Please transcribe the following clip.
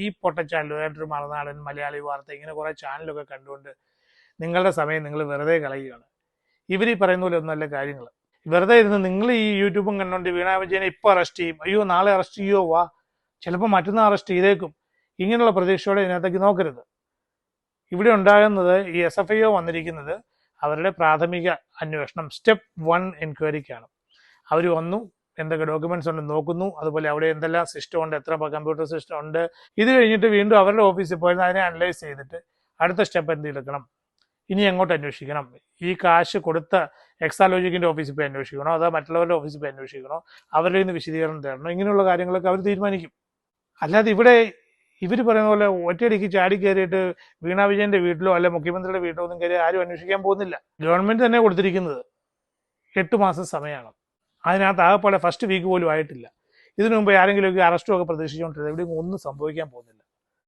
ഈ പൊട്ടച്ചാനലുമായിട്ടൊരു മറുനാടൻ മലയാളി വാർത്ത ഇങ്ങനെ കുറേ ചാനലൊക്കെ കണ്ടുകൊണ്ട് നിങ്ങളുടെ സമയം നിങ്ങൾ വെറുതെ കളയുകയാണ്. ഇവർ ഈ പറയുന്ന പോലെ ഒന്നല്ല കാര്യങ്ങൾ. വെറുതെ ഇരുന്ന് നിങ്ങൾ ഈ യൂട്യൂബും കണ്ടുകൊണ്ട് വീണ വിജയനെ ഇപ്പോൾ അറസ്റ്റ് ചെയ്യും, അയ്യോ നാളെ അറസ്റ്റ് ചെയ്യുമോ, വാ ചിലപ്പോൾ മറ്റന്നാൾ അറസ്റ്റ് ചെയ്തേക്കും, ഇങ്ങനെയുള്ള പ്രതീക്ഷയോടെ ഇതിനകത്തേക്ക് നോക്കരുത്. ഇവിടെ ഉണ്ടാകുന്നത് ഈ SFIO വന്നിരിക്കുന്നത് അവരുടെ പ്രാഥമിക അന്വേഷണം സ്റ്റെപ്പ് 1 എൻക്വയറിക്കാണ്. അവർ വന്നു, എന്തൊക്കെ ഡോക്യുമെന്റ്സ് ഉണ്ട് നോക്കുന്നു, അതുപോലെ അവിടെ എന്തെല്ലാം സിസ്റ്റം ഉണ്ട്, എത്ര കമ്പ്യൂട്ടർ സിസ്റ്റം ഉണ്ട്. ഇത് കഴിഞ്ഞിട്ട് വീണ്ടും അവരുടെ ഓഫീസിൽ പോയി അതിനെ അനലൈസ് ചെയ്തിട്ട് അടുത്ത സ്റ്റെപ്പ് എന്തെടുക്കണം, ഇനി എങ്ങോട്ട് അന്വേഷിക്കണം, ഈ കാശ് കൊടുത്ത എക്സാലോജിക്കിന്റെ ഓഫീസിൽ പോയി അന്വേഷിക്കണോ അതോ മറ്റുള്ളവരുടെ ഓഫീസിൽ പോയി അന്വേഷിക്കണോ, അവരുടെ നിന്ന് വിശദീകരണം തരണോ, ഇങ്ങനെയുള്ള കാര്യങ്ങളൊക്കെ അവർ തീരുമാനിക്കും. അല്ലാതെ ഇവിടെ ഇവർ പറയുന്ന പോലെ ഒറ്റയടിക്ക് ചാടി കയറിയിട്ട് വീണ വിജയന്റെ വീട്ടിലോ അല്ലെ മുഖ്യമന്ത്രിയുടെ വീട്ടിലോ ഒന്നും കയറി ആരും അന്വേഷിക്കാൻ പോകുന്നില്ല. ഗവൺമെന്റ് തന്നെ കൊടുത്തിരിക്കുന്നത് 8 മാസം സമയമാണ്. അതിനകത്ത് ആകെപ്പാടെ ഫസ്റ്റ് വീക്ക് പോലും ആയിട്ടില്ല. ഇതിനു മുമ്പ് ആരെങ്കിലുമൊക്കെ അറസ്റ്റും ഒക്കെ പ്രതീക്ഷിച്ചുകൊണ്ടിരുന്നത് എവിടെയും ഒന്നും സംഭവിക്കാൻ പോകുന്നില്ല.